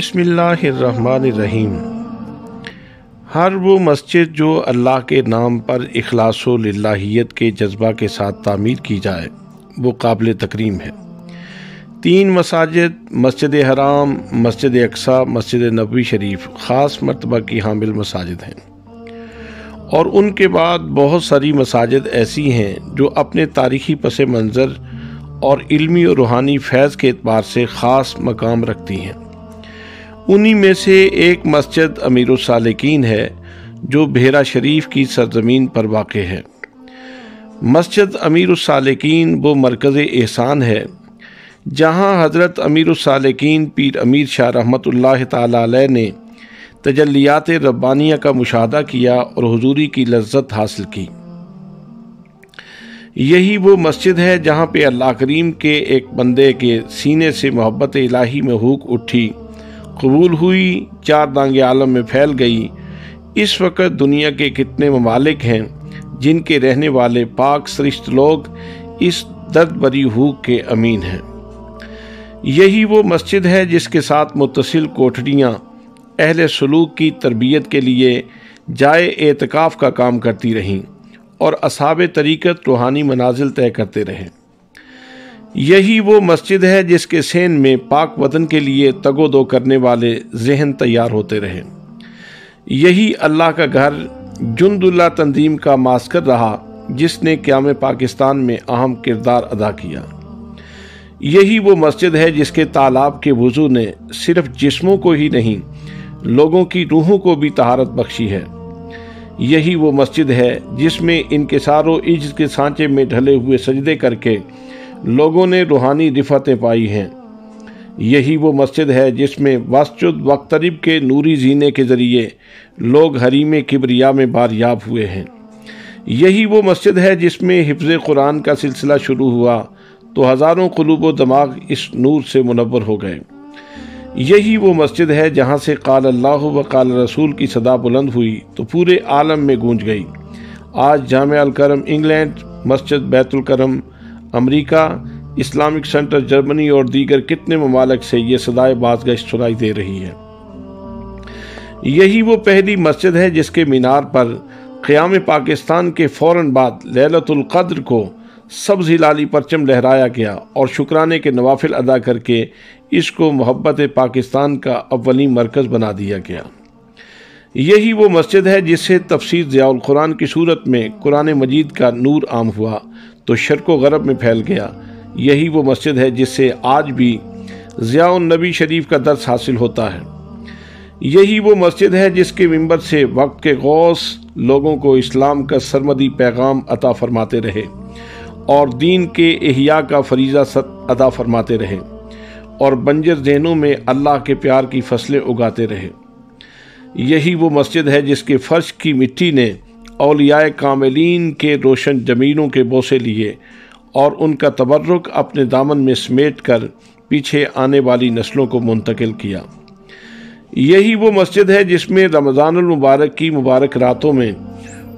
बिस्मिल्लाहिर्रहमानिर्रहीम। हर वो मस्जिद जो अल्लाह के नाम पर इखलास व लिल्लाहियत के जज्बा के साथ तामीर की जाए वो काबिल तकरीम है। 3 मसाजिद मस्जिद हराम, मस्जिद अक्सा, मस्जिद नबवी शरीफ ख़ास मर्तबा की हामिल मसाजिद हैं, और उनके बाद बहुत सारी मसाजिद ऐसी हैं जो अपने तारीख़ी पस मंज़र और इल्मी और रूहानी फैज़ के एतबार से ख़ास मकाम रखती हैं। उन्हीं में से एक मस्जिद अमीरुस सालिकीन है जो बेहरा शरीफ की सरजमीन पर वाक़ है। मस्जिद अमीरुस सालिकीन वो मरकज़ एहसान है जहाँ हज़रत अमीरुस सालिकीन पीर अमीर शाह रहमतुल्लाह ताला अलैह ने तजल्लियात रब्बानिया का मुशाहदा किया और हुजूरी की लज्जत हासिल की। यही वो मस्जिद है जहाँ पे अल्लाह करीम के एक बंदे के सीने से मोहब्बत इलाही में हुक उठी, कबूल हुई, 4 दांगे आलम में फैल गई। इस वक्त दुनिया के कितने ममालिक हैं जिनके रहने वाले पाक सरिश्त लोग इस दर्द भरी हुक के अमीन हैं। यही वो मस्जिद है जिसके साथ मुत्तसिल कोठरियाँ अहले सलूक की तरबियत के लिए जाए एतकाफ़ का काम करती रहीं और असहाबे तरीक़त रूहानी मनाजिल तय करते रहे। यही वो मस्जिद है जिसके सेन में पाक वतन के लिए तगोदो करने वाले जहन तैयार होते रहे। यही अल्लाह का घर जुंदुल्ला तंजीम का मास्कर रहा जिसने क़याम पाकिस्तान में अहम किरदार अदा किया। यही वो मस्जिद है जिसके तालाब के वुज़ू ने सिर्फ जिस्मों को ही नहीं लोगों की रूहों को भी तहारत बख्शी है। यही वो मस्जिद है जिसमें इनकिसारो इज्ज़ के सांचे में ढले हुए सजदे करके लोगों ने रूहानी रिफ़तें पाई हैं। यही वो मस्जिद है जिसमें वस्जुद वक्तरिब के नूरी जीने के ज़रिए लोग हरीम किबरिया में बारियाब हुए हैं। यही वो मस्जिद है जिसमें हिफ्ज़ कुरान का सिलसिला शुरू हुआ तो हज़ारों क़ुलूब व दिमाग इस नूर से मुनव्वर हो गए। यही वो मस्जिद है जहाँ से क़ाल अल्लाह व क़ाल रसूल की सदा बुलंद हुई तो पूरे आलम में गूंज गई। आज जामिया अल करम इंग्लैंड, मस्जिद बैतुल करम अमेरिका, इस्लामिक सेंटर जर्मनी और दीगर कितने ममालिक से ये सदाए बाज़गश्त सुनाई दे रही है। यही वो पहली मस्जिद है जिसके मीनार पर क़याम पाकिस्तान के फ़ौरन बाद लैलतुल क़द्र को सब्ज़ हिलाली परचम लहराया गया और शुक्राने के नवाफिल अदा करके इसको मोहब्बत पाकिस्तान का अव्वली मरकज़ बना दिया गया। यही वो मस्जिद है जिससे तफसीर ज़ियाउल कुरान की सूरत में कुरान मजीद का नूर आम हुआ तो शर्क़ व ग़रब में फैल गया। यही वो मस्जिद है जिससे आज भी ज़ियाउन नबी शरीफ का दर्स हासिल होता है। यही वो मस्जिद है जिसके मिंबर से वक्त के गौस लोगों को इस्लाम का सरमदी पैगाम अता फरमाते रहे और दीन के इहिया का फरीज़ा अदा फरमाते रहे और बंजर ज़हनों में अल्लाह के प्यार की फसलें उगाते रहे। यही वो मस्जिद है जिसके फ़र्श की मिट्टी ने औलियाए कामिलीन के रोशन जमीनों के बोसे लिए और उनका तबर्रुक अपने दामन में समेट कर पीछे आने वाली नस्लों को मुंतकिल किया। यही वो मस्जिद है जिसमें रमज़ानुल मुबारक की मुबारक रातों में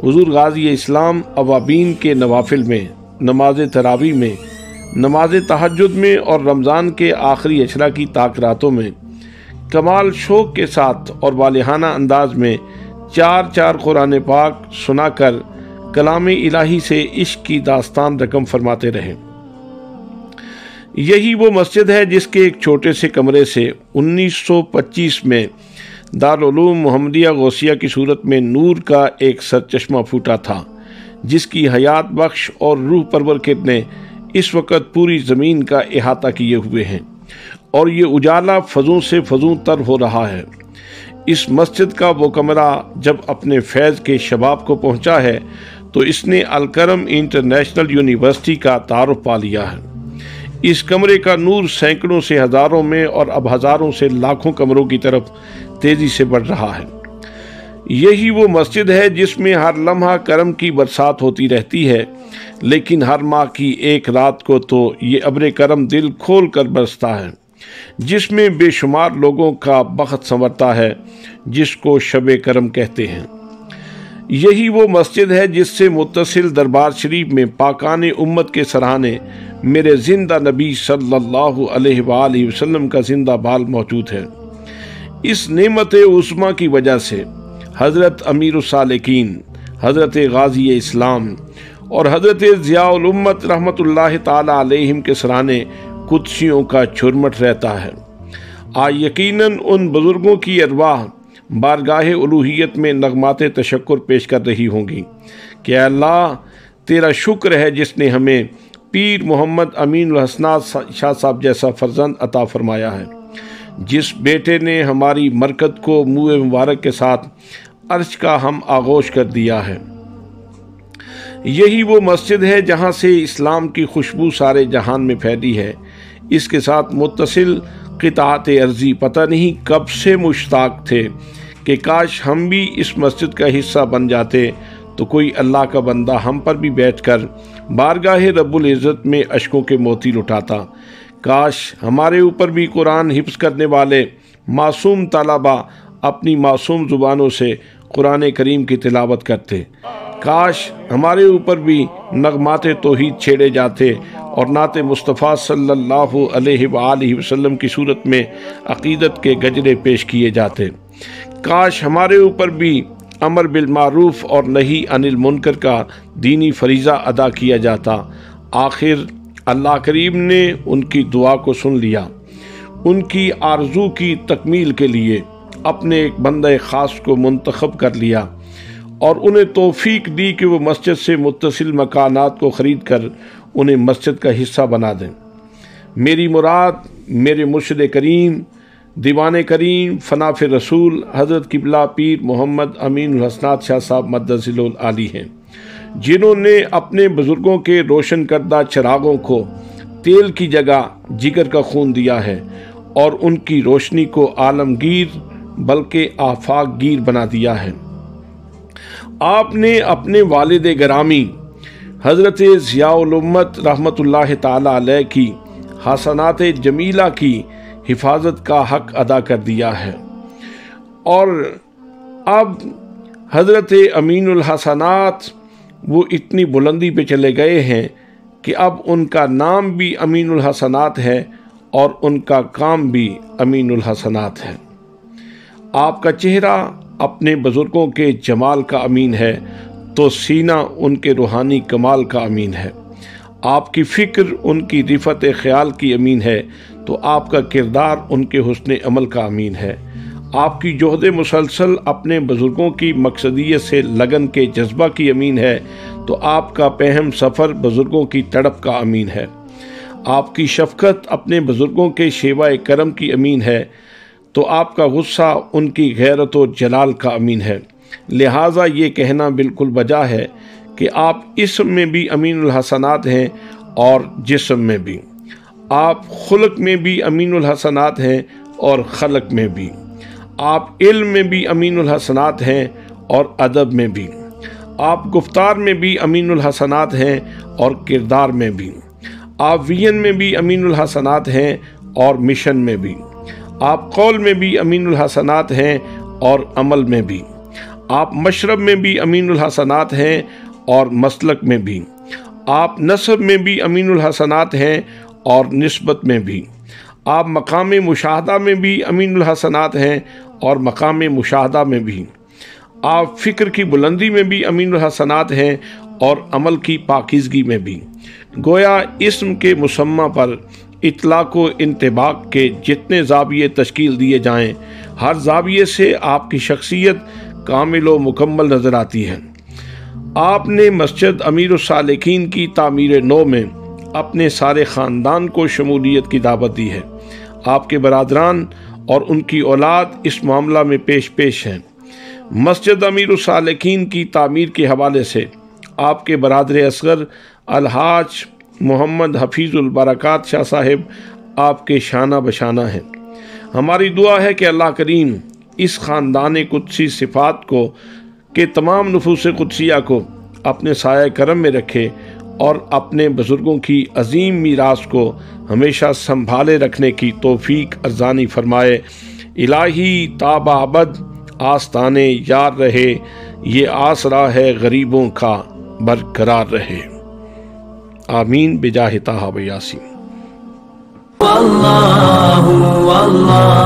हुज़ूर गाज़ी इस्लाम अवाबीन के नवाफिल में, नमाज तरावी में, नमाज तहज्जुद में और रमज़ान के आखिरी अशरा की ताक रातों में कमाल शौक़ के साथ और वालिहाना अंदाज में 4 कुरान पाक सुनाकर कलाम इलाही से इश्क की दास्तान रकम फरमाते रहे। यही वो मस्जिद है जिसके एक छोटे से कमरे से 1925 में दारुल-उलूम मुहम्मदिया गौसिया की सूरत में नूर का एक सरचश्मा फूटा था जिसकी हयात बख्श और रूह परवर किरणें इस वक्त पूरी ज़मीन का इहाता किए हुए हैं और ये उजाला फजों से फजों तर हो रहा है। इस मस्जिद का वो कमरा जब अपने फैज़ के शबाब को पहुँचा है तो इसने अल करम इंटरनेशनल यूनिवर्सिटी का तारुफ पा लिया है। इस कमरे का नूर सैकड़ों से हज़ारों में और अब हज़ारों से लाखों कमरों की तरफ तेज़ी से बढ़ रहा है। यही वो मस्जिद है जिसमें हर लम्हा करम की बरसात होती रहती है, लेकिन हर माह की एक रात को तो ये अब्र करम दिल खोल कर बरसता है जिसमें बेशुमार लोगों का बख्त संवरता है जिसको शब करम कहते हैं। यही वो मस्जिद है जिससे मुत्तसिल दरबार शरीफ में पाकाने उम्मत के सराहने मेरे ज़िंदा नबी सल्लल्लाहु अलैहि वसल्लम का जिंदा बाल मौजूद है। इस नेमत उस्मा की वजह से हज़रत अमीरुस्सालिकीन, हज़रत गाज़ी इस्लाम और हज़रत ज़ियाउल उम्मत रहमतुल्लाह ताला अलैहिम के सराने कुद्सियों का झुरमट रहता है। यकीनन उन बुज़ुर्गों की अरवाह बारगाह उलूहियत में नगमाते तशक्कुर पेश कर रही होंगी कि अल्लाह तेरा शुक्र है जिसने हमें पीर मोहम्मद अमीनुल हसनात शाह साहब जैसा फर्जंद अता फरमाया है, जिस बेटे ने हमारी मरकत को मुँह मुबारक के साथ अर्श का हम आगोश कर दिया है। यही वो मस्जिद है जहाँ से इस्लाम की खुशबू सारे जहान में फैली है। इसके साथ मुत्तसिल क़िताअत अर्ज़ी पता नहीं कब से मुश्ताक थे कि काश हम भी इस मस्जिद का हिस्सा बन जाते तो कोई अल्लाह का बंदा हम पर भी बैठकर बारगाह रब्बुल इज़्ज़त में अश्कों के मोती लुटाता। काश हमारे ऊपर भी कुरान हिफ्ज़ करने वाले मासूम तलबा अपनी मासूम ज़ुबानों से कुरान करीम की तिलावत करते। काश हमारे ऊपर भी नगमाते तौहीद छेड़े जाते और नाते मुस्तफ़ा सल्लल्लाहु अलैहि वसल्लम की सूरत में अक़ीदत के गजरे पेश किए जाते। काश हमारे ऊपर भी अमर बिल मारूफ और नही अनिल मुनकर का दीनी फरीज़ा अदा किया जाता। आखिर अल्लाह करीम ने उनकी दुआ को सुन लिया। उनकी आरज़ू की तकमील के लिए अपने एक बंदे ख़ास को मुंतखब कर लिया और उन्हें तौफीक दी कि वो मस्जिद से मुत्तसिल मकानात को ख़रीद कर उन्हें मस्जिद का हिस्सा बना दें। मेरी मुराद मेरे मुर्शिद करीम दीवान करीम फनाफ रसूल हज़रत किबला पीर मोहम्मद अमीनुल हसनात शाह साहब मद्दसिलुल आली हैं, जिन्होंने अपने बुज़ुर्गों के रोशन करदा चिरागों को तेल की जगह जिगर का खून दिया है और उनकी रोशनी को आलमगीर बल्कि आफाकगीर बना दिया है। आपने अपने वालिद गरामी हज़रत ज़ियाउल उम्मत रहमतुल्लाह ताला अलैह की हसनात जमीला की हिफाजत का हक अदा कर दिया है और अब हज़रत अमीनुल हसनात वो इतनी बुलंदी पे चले गए हैं कि अब उनका नाम भी अमीनुल हसनात है और उनका काम भी अमीनुल हसनात है। आपका चेहरा अपने बुज़ुर्गों के जमाल का अमीन है तो सीना उनके रूहानी कमाल का अमीन है। आपकी फ़िक्र उनकी रिफ़त ख़याल की अमीन है तो आपका किरदार उनके हुस्न अमल का अमीन है। आपकी जोहद मुसलसल अपने बुज़ुर्गों की मकसदियत से लगन के जज्बा की अमीन है तो आपका पहम सफ़र बुज़ुर्गों की तड़प का अमीन है। आपकी शफ़क़त अपने बुज़ुर्गों के शेवा करम की अमीन है तो आपका गुस्सा उनकी गैरत व जलाल का अमीन है। लिहाजा ये कहना बिल्कुल बजा है कि आप इसम में भी अमीनुल हसनात हैं और जिस्म में भी। आप खुलक में भी अमीनुल हसनात हैं और खलक में भी। आप इल्म में भी अमीनुल हसनात हैं और अदब में भी। आप गुफ्तार में भी अमीनुल हसनात हैं और किरदार में भी। आप वियन में भी अमीनुल हसनात हैं और मिशन में भी। आप कौल में भी अमीनुल हसनात हैं और अमल में भी। आप मशरब में भी अमीनुल हसनात हैं और मसलक में भी। आप नसब में भी अमीनुल हसनात हैं और निस्बत में भी। आप मकाम मुशाहदा में भी अमीनुल हसनात हैं और मकाम मुशाहदा में भी। आप फ़िक्र की बुलंदी में भी अमीनुल हसनात हैं और अमल की पाकीज़गी में भी। गोया इस्म के मुसम्मा पर इतलाक़ व इंतबाक के जितने ज़ाविये तश्कील दिए जाएँ, हर ज़ाविये से आपकी शख्सियत कामिल व मुकम्मल नज़र आती है। आपने मस्जिद अमीरुस्सालिकीन की तामीर नौ में अपने सारे ख़ानदान को शमूलियत की दावत दी है। आपके बरादरान और उनकी औलाद इस मामला में पेश हैं। मस्जिद अमीरुस्सालिकीन की तामीर के हवाले से आपके बरादर असगर अलहाज मोहम्मद हफीज़ुल बरक़ात शाह साहिब आपके शाना बशाना हैं। हमारी दुआ है कि अल्लाह करीम इस ख़ानदान कुदसी सिफ़ात को के तमाम नुफूस कुदसिया को अपने साया करम में रखे और अपने बुज़ुर्गों की अजीम मीरास को हमेशा संभाले रखने की तौफीक अर्ज़ानी फरमाए। इलाही ताबा अबद आस्ताने यार रहे, ये आसरा है गरीबों का बरकरार रहे। आमीन बिजाहि ताहा व यासीन। اللہ